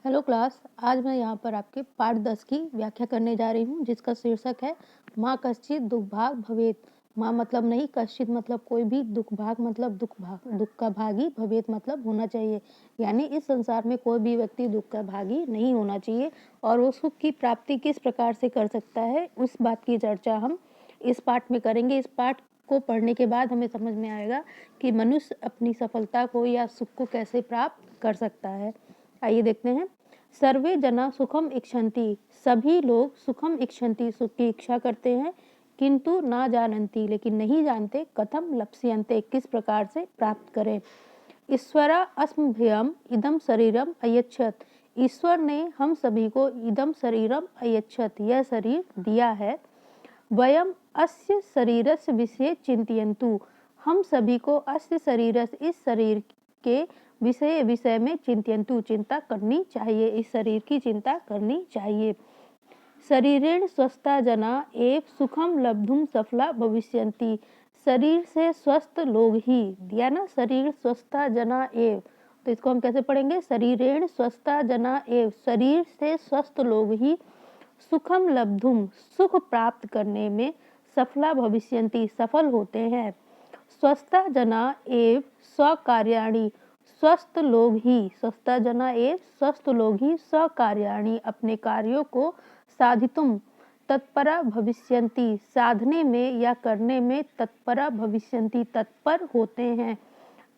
Hello class. आज मैं यहाँ पर आपके पाठ 10 की व्याख्या करने जा रही हूँ, जिसका शीर्षक है माँ कश्चित दुःखभाग भवेत। माँ मतलब नहीं, कश्चित मतलब कोई भी, दुःखभाग मतलब दुख का भागी, भवेत मतलब होना चाहिए। यानी इस संसार में कोई भी व्यक्ति दुख का भागी नहीं होना चाहिए और वो सुख की प्राप्ति किस प्रकार से कर सकता है, उस बात की चर्चा हम इस पाठ में करेंगे। इस पाठ को पढ़ने के बाद हमें समझ में आएगा कि मनुष्य अपनी सफलता को या सुख को कैसे प्राप्त कर सकता है। आइए देखते हैं। सर्वे जना सुखम इच्छन्ति, सभी लोग सुखम इच्छन्ति, सुख की इच्छा करते हैं, किंतु ना जानन्ति, लेकिन नहीं जानते, कथम लप्स्यन्ते, किस प्रकार से प्राप्त करें। ईश्वरा अस्मभ्यम इदम शरीरम अयच्छत, ईश्वर ने हम सभी को इदम शरीरम अयच्छत, यह शरीर दिया है। वयम अस्य शरीरस्य विषये चिंतयन्तु, हम सभी को अस्य शरीरस्य, इस शरीर के विषय में चिंतयन्तु, चिंता करनी चाहिए, इस शरीर की चिंता करनी चाहिए। शरीरेण स्वस्था जना एव सुखम लब्धुम सफला भविष्यन्ति, शरीर से स्वस्थ लोग ही, दिया ना, शरीर स्वस्था जना एव, तो इसको हम कैसे पढ़ेंगे, शरीरेण स्वस्था जना एव, शरीर से स्वस्थ लोग ही सुखम लब्धुम, सुख प्राप्त करने में, सफला भविष्यन्ति, सफल होते हैं। स्वस्था जना एव स्वकार्याणि, स्वस्थ लोग ही, स्वस्था जना एव स्वस्थ लोग ही स्वकार्याणि, अपने कार्यों को साधितुम तत्परा भविष्यन्ति, साधने में या करने में तत्परा भविष्यन्ति, तत्पर होते हैं।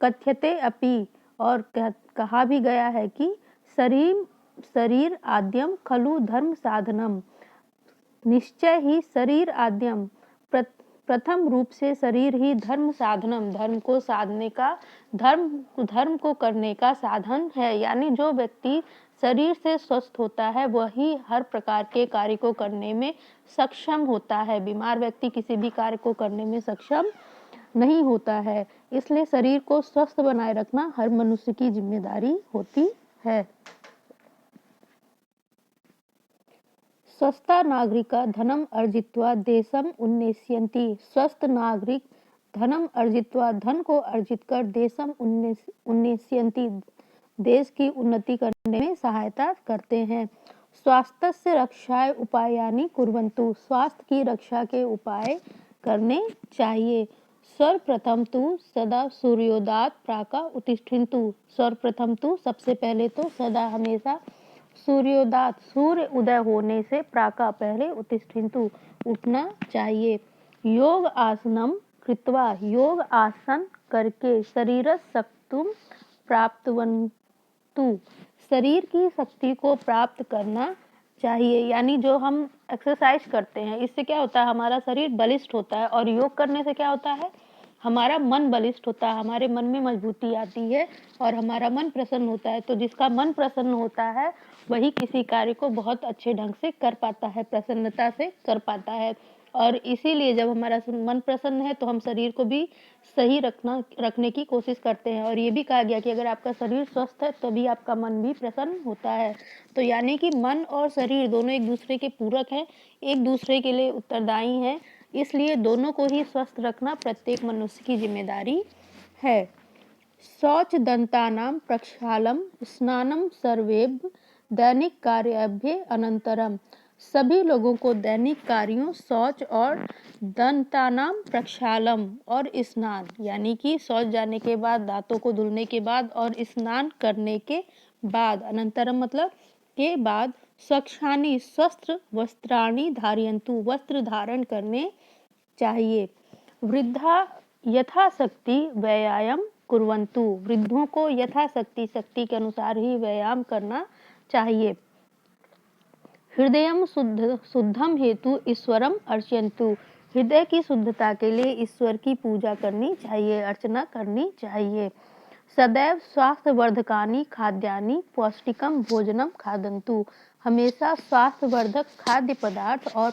कथ्यते अपि, और कहा भी गया है कि शरीर आद्यम खलु धर्म साधनम, निश्चय ही शरीर आद्यम, प्रथम रूप से शरीर ही धर्म साधनम, धर्म को साधने का, धर्म को करने का साधन है। यानी जो व्यक्ति शरीर से स्वस्थ होता है वही हर प्रकार के कार्य को करने में सक्षम होता है। बीमार व्यक्ति किसी भी कार्य को करने में सक्षम नहीं होता है। इसलिए शरीर को स्वस्थ बनाए रखना हर मनुष्य की जिम्मेदारी होती है। स्वस्थ नागरिका धनम अर्जित्वा देशम उन्नयन्ति, स्वस्थ नागरिक धनम अर्जित्वा, धन को अर्जित कर, देशम उन्नयन्ति, देश की उन्नति करने में सहायता करते हैं। स्वास्थ्य से रक्षाय उपायानि कुर्वन्तु, स्वास्थ्य की रक्षा के उपाय करने चाहिए। सर्वप्रथम तु सदा सूर्योदयात् प्राका उत्तिष्ठन्तु, सर्वप्रथम तु सबसे पहले तो, सदा हमेशा, सूर्योदय, सूर्य उदय होने से, प्राका पहले, उत्तिष्ठन्तु उठना चाहिए। योग आसनम कृत्वा, योग आसन करके, शरीर शक्तुम प्राप्तवन्तु, शरीर की शक्ति को प्राप्त करना चाहिए। यानी जो हम एक्सरसाइज करते हैं इससे क्या होता है, हमारा शरीर बलिष्ठ होता है, और योग करने से क्या होता है, हमारा मन बलिष्ठ होता है, हमारे मन में मजबूती आती है और हमारा मन प्रसन्न होता है। तो जिसका मन प्रसन्न होता है वही किसी कार्य को बहुत अच्छे ढंग से कर पाता है, प्रसन्नता से कर पाता है। और इसीलिए जब हमारा मन प्रसन्न है तो हम शरीर को भी सही रखने की कोशिश करते हैं। और ये भी कहा गया कि अगर आपका शरीर स्वस्थ है तभी आपका मन भी प्रसन्न होता है। तो यानी कि मन और शरीर दोनों एक दूसरे के पूरक हैं, एक दूसरे के लिए उत्तरदायी हैं, इसलिए दोनों को ही स्वस्थ रखना प्रत्येक मनुष्य की जिम्मेदारी है। शौच दंतानाम प्रक्षालम स्नानम सर्वेभ्य दैनिक कार्याभ्य अनंतरम, सभी लोगों को दैनिक कार्यों, शौच और दंतानाम प्रक्षालम और स्नान, यानी कि शौच जाने के बाद, दांतों को धुलने के बाद और स्नान करने के बाद, अनंतरम मतलब के बाद, स्वच्छानि स्वस्थ वस्त्राणि धारयन्तु, वस्त्र धारण करने चाहिए। वृद्धा यथाशक्ति व्यायाम कुर्वन्तु, वृद्धों को यथाशक्ति, शक्ति के अनुसार ही व्यायाम करना चाहिए। हृदयम शुद्धम हेतु ईश्वरम अर्चयन्तु, हृदय की शुद्धता के लिए ईश्वर की पूजा करनी चाहिए, अर्चना करनी चाहिए। सदैव स्वास्थ्यवर्धकानि खाद्यानि पौष्टिकम भोजनम खादन्तु, हमेशा स्वास्थ्यवर्धक खाद्य पदार्थ और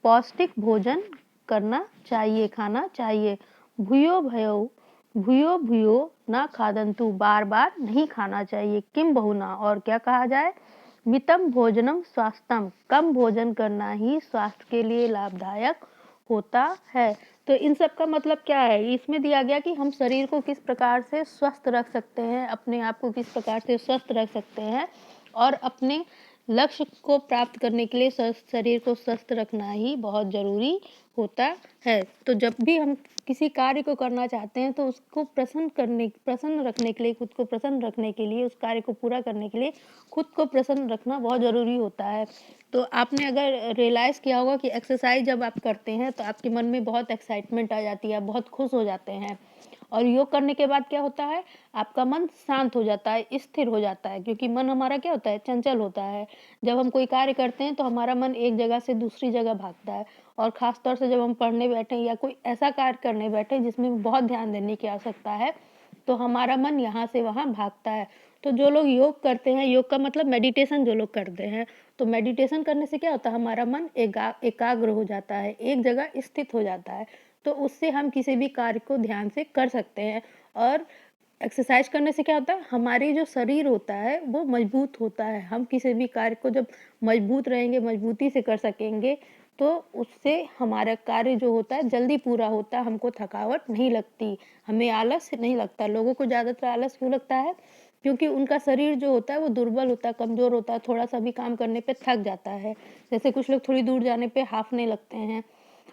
पौष्टिक भोजन करना चाहिए, खाना चाहिए। भूयो भूयो ना खादन्तु, बार बार नहीं खाना चाहिए। किम बहुना, और क्या कहा जाए, मितम भोजनम स्वास्थ्यम, कम भोजन करना ही स्वास्थ्य के लिए लाभदायक होता है। तो इन सब का मतलब क्या है, इसमें दिया गया कि हम शरीर को किस प्रकार से स्वस्थ रख सकते हैं, अपने आप को किस प्रकार से स्वस्थ रख सकते हैं, और अपने लक्ष्य को प्राप्त करने के लिए शरीर को स्वस्थ रखना ही बहुत ज़रूरी होता है। तो जब भी हम किसी कार्य को करना चाहते हैं तो उसको प्रसन्न रखने के लिए, खुद को प्रसन्न रखने के लिए, उस कार्य को पूरा करने के लिए खुद को प्रसन्न रखना बहुत ज़रूरी होता है। तो आपने अगर रियलाइज़ किया होगा कि एक्सरसाइज जब आप करते हैं तो आपके मन में बहुत एक्साइटमेंट आ जाती है, आप बहुत खुश हो जाते हैं। और योग करने के बाद क्या होता है, आपका मन शांत हो जाता है, स्थिर हो जाता है, क्योंकि मन हमारा क्या होता है, चंचल होता है। जब हम कोई कार्य करते हैं तो हमारा मन एक जगह से दूसरी जगह भागता है, और ख़ास तौर से जब हम पढ़ने बैठे या कोई ऐसा कार्य करने बैठे जिसमें बहुत ध्यान देने की आवश्यकता है, तो हमारा मन यहाँ से वहाँ भागता है। तो जो लोग योग करते हैं, योग का मतलब मेडिटेशन जो लोग करते हैं, तो मेडिटेशन करने से क्या होता है, हमारा मन एकाग्र हो जाता है, एक जगह स्थित हो जाता है। तो उससे हम किसी भी कार्य को ध्यान से कर सकते हैं। और एक्सरसाइज करने से क्या होता है, हमारी जो शरीर होता है वो मजबूत होता है। हम किसी भी कार्य को जब मजबूत रहेंगे, मजबूती से कर सकेंगे, तो उससे हमारा कार्य जो होता है जल्दी पूरा होता है, हमको थकावट नहीं लगती, हमें आलस नहीं लगता। लोगों को ज़्यादातर आलस क्यों लगता है, क्योंकि उनका शरीर जो होता है वो दुर्बल होता है, कमज़ोर होता है, थोड़ा सा भी काम करने पे थक जाता है। जैसे कुछ लोग थोड़ी दूर जाने पे हांफने लगते हैं,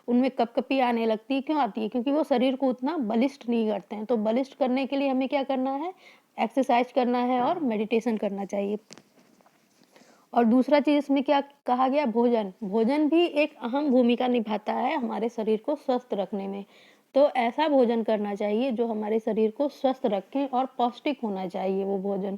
उनमें कँपकँपी आने लगती है, क्यों आती है? क्योंकि वो शरीर को उतना बलिष्ठ नहीं करते हैं। तो बलिष्ठ करने के लिए हमें क्या करना है? एक्सरसाइज करना है और मेडिटेशन करना चाहिए। और दूसरा चीज़ इसमें क्या कहा गया, भोजन। भोजन भी एक अहम भूमिका निभाता है हमारे शरीर को स्वस्थ रखने में। तो ऐसा भोजन करना चाहिए जो हमारे शरीर को स्वस्थ रखे, और पौष्टिक होना चाहिए वो भोजन।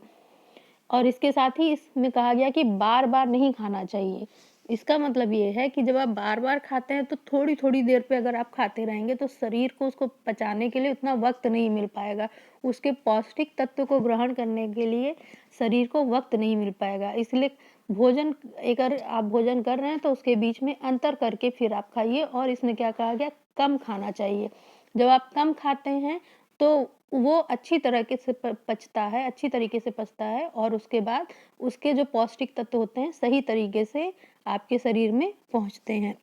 और इसके साथ ही इसमें कहा गया कि बार-बार नहीं खाना चाहिए। इसका मतलब ये है कि जब आप बार-बार खाते हैं तो थोड़ी-थोड़ी देर पे अगर आप खाते रहेंगे तो शरीर को उसको पचाने के लिए उतना वक़्त नहीं मिल पाएगा। उसके पौष्टिक तत्व को ग्रहण करने के लिए शरीर को वक़्त नहीं मिल पाएगा। इसलिए भोजन, अगर आप भोजन कर रहे हैं तो उसके बीच में अंतर करके फिर आप खाइए। और इसमें क्या कहा गया, कम खाना चाहिए। जब आप कम खाते हैं तो वो अच्छी तरीके से पचता है, अच्छी तरीके से पचता है, और उसके बाद उसके जो पौष्टिक तत्व होते हैं सही तरीके से आपके शरीर में पहुंचते हैं।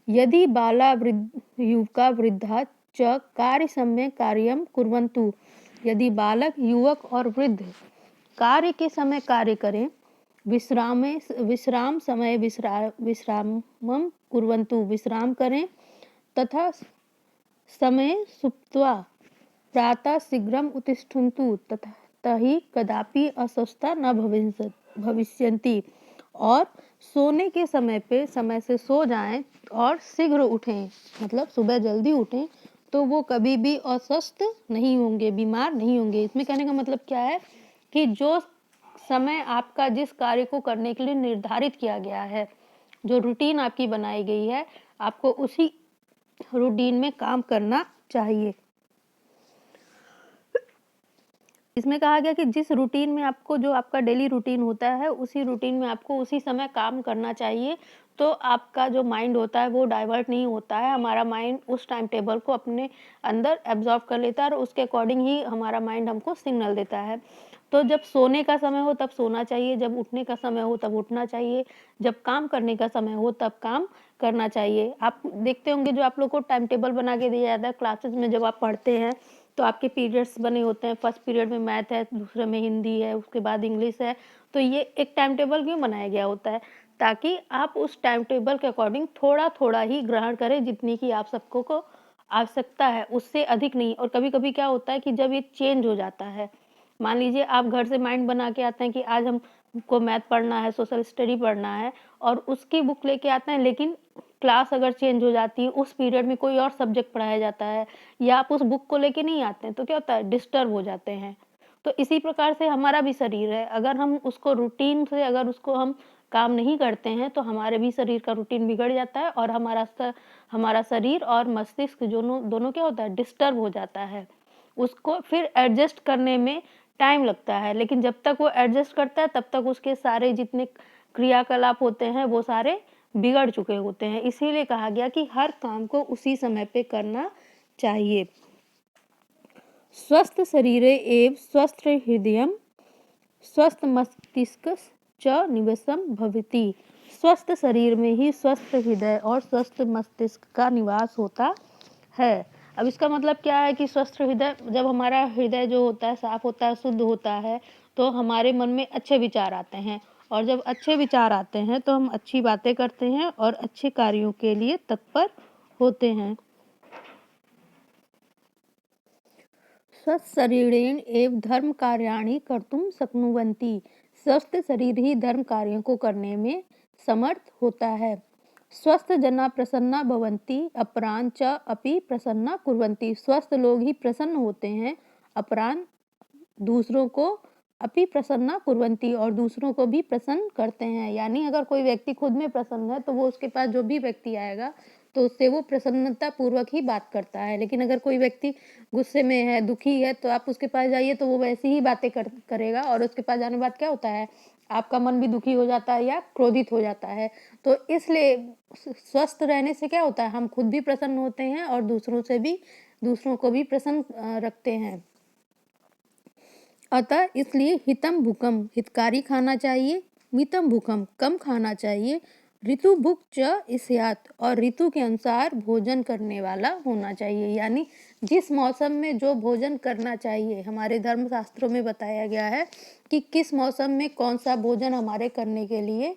यदि बाला युवका वृद्धा च कार्य समय कार्यम कुर्वन्तु, यदि बालक, युवक और वृद्ध कार्य के समय कार्य करें, विश्राम समय विश्रामम कुर्वन्तु, विश्राम करें, तथा समय सुप्त्वा प्रातः शीघ्रम उत्तिष्ठन्तु, तहि कदापि अस्वस्था न भविष्यन्ति, और सोने के समय पे समय से सो जाएं और शीघ्र उठें, मतलब सुबह जल्दी उठें, तो वो कभी भी अस्वस्थ नहीं होंगे, बीमार नहीं होंगे। इसमें कहने का मतलब क्या है कि जो समय आपका जिस कार्य को करने के लिए निर्धारित किया गया है, जो रूटीन आपकी बनाई गई है, आपको उसी रूटीन में काम करना चाहिए। इसमें कहा गया कि जिस रूटीन में आपको, जो आपका डेली रूटीन होता है, उसी रूटीन में आपको उसी समय काम करना चाहिए। तो आपका जो माइंड होता है वो डाइवर्ट नहीं होता है। हमारा माइंड उस टाइम टेबल को अपने अंदर एब्जॉर्ब कर लेता है और उसके अकॉर्डिंग ही हमारा माइंड हमको सिग्नल देता है। तो जब सोने का समय हो तब सोना चाहिए, जब उठने का समय हो तब उठना चाहिए, जब काम करने का समय हो तब काम करना चाहिए। आप देखते होंगे जो आप लोग को टाइम टेबल बना के दिया जाता है क्लासेस में, जब आप पढ़ते हैं तो आपके पीरियड्स बने होते हैं। फर्स्ट पीरियड में मैथ है, दूसरे में हिंदी है, उसके बाद इंग्लिश है। तो ये एक टाइम टेबल क्यों बनाया गया होता है, ताकि आप उस टाइम टेबल के अकॉर्डिंग थोड़ा-थोड़ा ही ग्रहण करें, जितनी की आप सबको को आवश्यकता है, उससे अधिक नहीं। और कभी-कभी क्या होता है कि जब ये चेंज हो जाता है, मान लीजिए आप घर से माइंड बना के आते हैं कि आज हमको मैथ पढ़ना है, सोशल स्टडी पढ़ना है, और उसकी बुक लेके आते हैं, लेकिन क्लास अगर चेंज हो जाती है, उस पीरियड में कोई और सब्जेक्ट पढ़ाया जाता है, या आप उस बुक को लेके नहीं आते हैं, तो क्या होता है, डिस्टर्ब हो जाते हैं। तो इसी प्रकार से हमारा भी शरीर है, अगर हम उसको रूटीन से, अगर उसको हम काम नहीं करते हैं, तो हमारे भी शरीर का रूटीन बिगड़ जाता है, और हमारा शरीर और मस्तिष्क दोनों दोनों क्या होता है, डिस्टर्ब हो जाता है। उसको फिर एडजस्ट करने में टाइम लगता है, लेकिन जब तक वो एडजस्ट करता है तब तक उसके सारे जितने क्रियाकलाप होते हैं वो सारे बिगड़ चुके होते हैं। इसीलिए कहा गया कि हर काम को उसी समय पे करना चाहिए। स्वस्थ शरीरे एव स्वस्थ हृदयम स्वस्थ मस्तिष्क च निवसम भवति। स्वस्थ शरीर में ही स्वस्थ हृदय और स्वस्थ मस्तिष्क का निवास होता है। अब इसका मतलब क्या है कि स्वस्थ हृदय, जब हमारा हृदय जो होता है साफ होता है, शुद्ध होता है, तो हमारे मन में अच्छे विचार आते हैं, और जब अच्छे विचार आते हैं तो हम अच्छी बातें करते हैं और अच्छे कार्यों के लिए तत्पर होते हैं। स्वस्थ शरीरेण एव धर्म कार्याणि कर्तुम शक्नुवन्ति। स्वस्थ शरीर ही धर्म कार्यों को करने में समर्थ होता है। स्वस्थ जना प्रसन्ना भवन्ति अपरान च अपि प्रसन्ना कुर्वन्ति। स्वस्थ लोग ही प्रसन्न होते हैं, अपरान दूसरों को अपि प्रसन्ना कुर्वन्ति और दूसरों को भी प्रसन्न करते हैं। यानी अगर कोई व्यक्ति खुद में प्रसन्न है तो वो उसके पास जो भी व्यक्ति आएगा तो उससे वो प्रसन्नता पूर्वक ही बात करता है। लेकिन अगर कोई व्यक्ति गुस्से में है, दुखी है, तो आप उसके पास जाइए तो वो वैसी ही बातें करेगा, और उसके पास जाने के बाद क्या होता है, आपका मन भी दुखी हो जाता है या क्रोधित हो जाता है। तो इसलिए स्वस्थ रहने से क्या होता है, हम खुद भी प्रसन्न होते हैं और दूसरों को भी प्रसन्न रखते हैं। अतः इसलिए हितम भूकम हितकारी खाना चाहिए, मितम भूकम कम खाना चाहिए, ऋतु भुक च स्यात् और ऋतु के अनुसार भोजन करने वाला होना चाहिए। यानी जिस मौसम में जो भोजन करना चाहिए, हमारे धर्म शास्त्रों में बताया गया है कि किस मौसम में कौन सा भोजन हमारे करने के लिए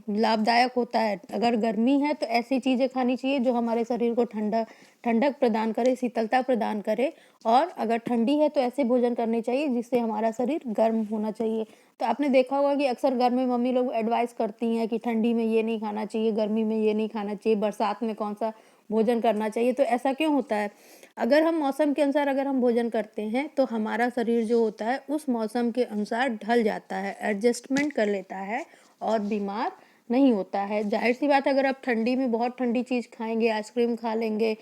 लाभदायक होता है। अगर गर्मी है तो ऐसी चीज़ें खानी चाहिए जो हमारे शरीर को ठंडक प्रदान करे, शीतलता प्रदान करे, और अगर ठंडी है तो ऐसे भोजन करने चाहिए जिससे हमारा शरीर गर्म होना चाहिए। तो आपने देखा होगा कि अक्सर घर में मम्मी लोग एडवाइस करती हैं कि ठंडी में ये नहीं खाना चाहिए, गर्मी में ये नहीं खाना चाहिए, बरसात में कौन सा भोजन करना चाहिए। तो ऐसा क्यों होता है? अगर हम मौसम के अनुसार अगर हम भोजन करते हैं तो हमारा शरीर जो होता है उस मौसम के अनुसार ढल जाता है, एडजस्टमेंट कर लेता है और बीमार नहीं होता है। जाहिर सी बात है, अगर आप ठंडी में बहुत ठंडी चीज़ खाएंगे, आइसक्रीम खा लेंगे,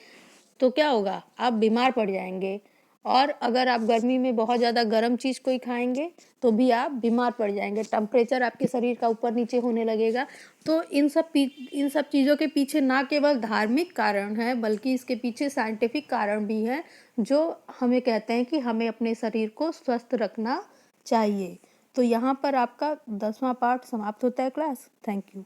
तो क्या होगा, आप बीमार पड़ जाएंगे। और अगर आप गर्मी में बहुत ज़्यादा गर्म चीज़ कोई खाएंगे तो भी आप बीमार पड़ जाएंगे, टेम्परेचर आपके शरीर का ऊपर नीचे होने लगेगा। तो इन सब चीज़ों के पीछे ना केवल धार्मिक कारण है बल्कि इसके पीछे साइंटिफिक कारण भी है, जो हमें कहते हैं कि हमें अपने शरीर को स्वस्थ रखना चाहिए। तो यहाँ पर आपका 10वां पार्ट समाप्त होता है क्लास। Thank you.